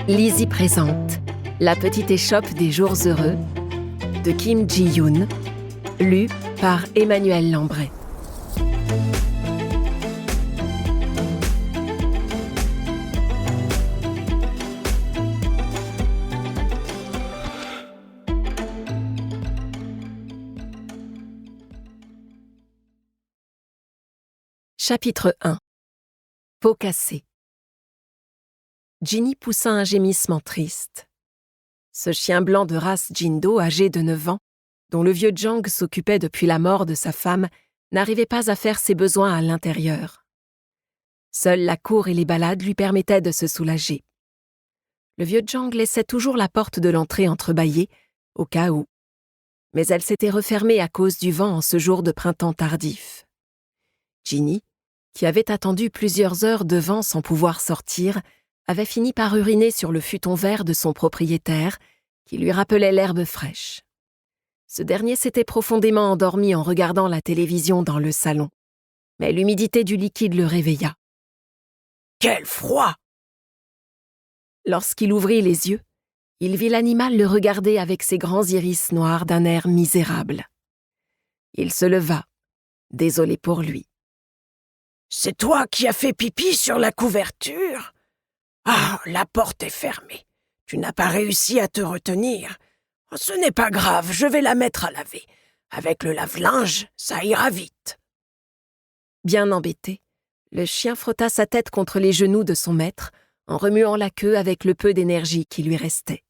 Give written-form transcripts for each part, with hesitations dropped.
Lizzie présente La petite échoppe des jours heureux de Kim Ji-yoon, lu par Emmanuel Lambret. Chapitre 1. Peau cassée. Ginny poussa un gémissement triste. Ce chien blanc de race Jindo, âgé de 9 ans, dont le vieux Jang s'occupait depuis la mort de sa femme, n'arrivait pas à faire ses besoins à l'intérieur. Seule la cour et les balades lui permettaient de se soulager. Le vieux Jang laissait toujours la porte de l'entrée entrebâillée, au cas où. Mais elle s'était refermée à cause du vent en ce jour de printemps tardif. Ginny, qui avait attendu plusieurs heures devant sans pouvoir sortir, avait fini par uriner sur le futon vert de son propriétaire, qui lui rappelait l'herbe fraîche. Ce dernier s'était profondément endormi en regardant la télévision dans le salon, mais l'humidité du liquide le réveilla. « Quel froid !» Lorsqu'il ouvrit les yeux, il vit l'animal le regarder avec ses grands iris noirs d'un air misérable. Il se leva, désolé pour lui. « C'est toi qui as fait pipi sur la couverture ? Ah, la porte est fermée. Tu n'as pas réussi à te retenir. Ce n'est pas grave, je vais la mettre à laver. Avec le lave-linge, ça ira vite. » Bien embêté, le chien frotta sa tête contre les genoux de son maître en remuant la queue avec le peu d'énergie qui lui restait.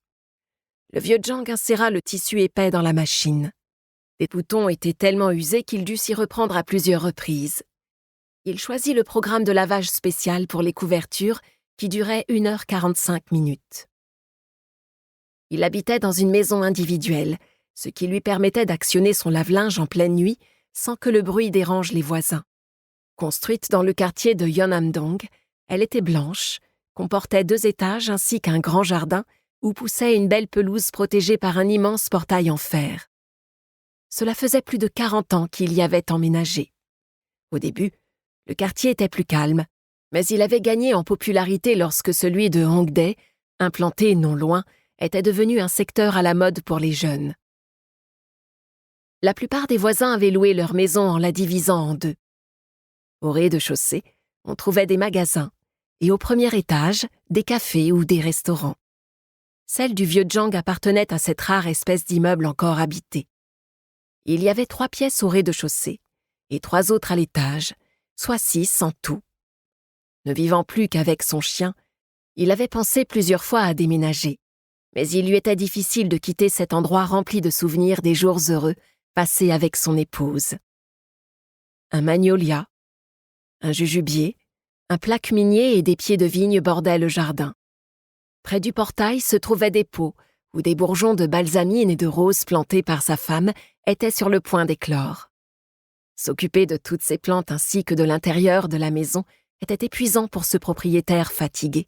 Le vieux Jang inséra le tissu épais dans la machine. Les boutons étaient tellement usés qu'il dut s'y reprendre à plusieurs reprises. Il choisit le programme de lavage spécial pour les couvertures qui durait 1h45. Il habitait dans une maison individuelle, ce qui lui permettait d'actionner son lave-linge en pleine nuit sans que le bruit dérange les voisins. Construite dans le quartier de Yeonam-dong, elle était blanche, comportait 2 étages ainsi qu'un grand jardin où poussait une belle pelouse protégée par un immense portail en fer. Cela faisait plus de 40 ans qu'il y avait emménagé. Au début, le quartier était plus calme, mais il avait gagné en popularité lorsque celui de Hongdae, implanté non loin, était devenu un secteur à la mode pour les jeunes. La plupart des voisins avaient loué leur maison en la divisant en 2. Au rez-de-chaussée, on trouvait des magasins, et au premier étage, des cafés ou des restaurants. Celle du vieux Jang appartenait à cette rare espèce d'immeuble encore habité. Il y avait 3 pièces au rez-de-chaussée, et 3 autres à l'étage, soit 6 en tout. Ne vivant plus qu'avec son chien, il avait pensé plusieurs fois à déménager, mais il lui était difficile de quitter cet endroit rempli de souvenirs des jours heureux passés avec son épouse. Un magnolia, un jujubier, un plaque minier et des pieds de vigne bordaient le jardin. Près du portail se trouvaient des pots où des bourgeons de balsamine et de roses plantés par sa femme étaient sur le point d'éclore. S'occuper de toutes ces plantes ainsi que de l'intérieur de la maison était épuisant pour ce propriétaire fatigué,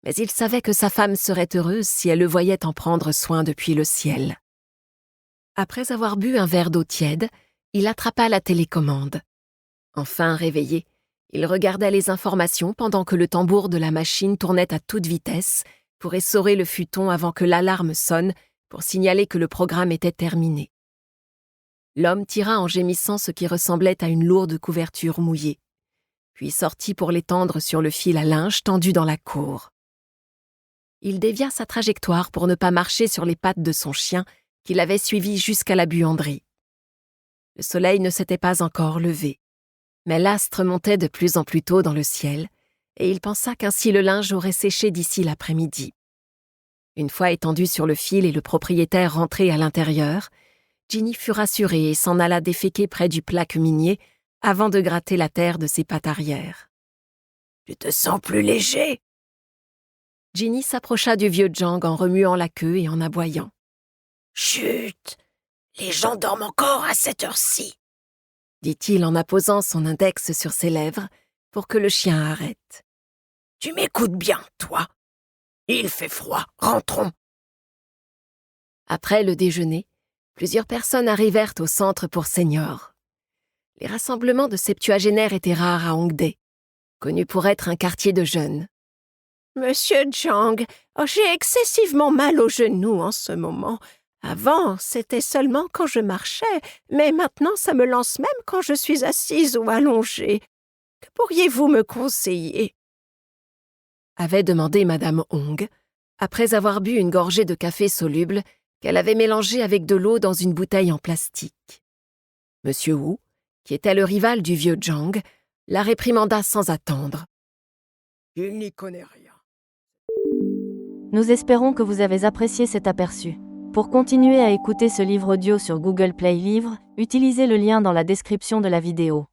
mais il savait que sa femme serait heureuse si elle le voyait en prendre soin depuis le ciel. Après avoir bu un verre d'eau tiède, il attrapa la télécommande. Enfin réveillé, il regardait les informations pendant que le tambour de la machine tournait à toute vitesse pour essorer le futon avant que l'alarme sonne pour signaler que le programme était terminé. L'homme tira en gémissant ce qui ressemblait à une lourde couverture mouillée, puis sortit pour l'étendre sur le fil à linge tendu dans la cour. Il dévia sa trajectoire pour ne pas marcher sur les pattes de son chien qu'il avait suivi jusqu'à la buanderie. Le soleil ne s'était pas encore levé, mais l'astre montait de plus en plus tôt dans le ciel, et il pensa qu'ainsi le linge aurait séché d'ici l'après-midi. Une fois étendu sur le fil et le propriétaire rentré à l'intérieur, Ginny fut rassurée et s'en alla déféquer près du plaque minier avant de gratter la terre de ses pattes arrière. « Tu te sens plus léger ?» Ginny s'approcha du vieux Jang en remuant la queue et en aboyant. « Chut, les gens dorment encore à cette heure-ci !» dit-il en apposant son index sur ses lèvres pour que le chien arrête. « Tu m'écoutes bien, toi ? Il fait froid, rentrons !» Après le déjeuner, plusieurs personnes arrivèrent au centre pour seniors. Les rassemblements de septuagénaires étaient rares à Hongdae, connu pour être un quartier de jeunes. Monsieur Zhang, j'ai excessivement mal au genou en ce moment. Avant, c'était seulement quand je marchais, mais maintenant ça me lance même quand je suis assise ou allongée. Que pourriez-vous me conseiller? Avait demandé Madame Hong, après avoir bu une gorgée de café soluble qu'elle avait mélangé avec de l'eau dans une bouteille en plastique. Monsieur Wu, qui était le rival du vieux Zhang, la réprimanda sans attendre. Il n'y connaît rien. Nous espérons que vous avez apprécié cet aperçu. Pour continuer à écouter ce livre audio sur Google Play Livres, utilisez le lien dans la description de la vidéo.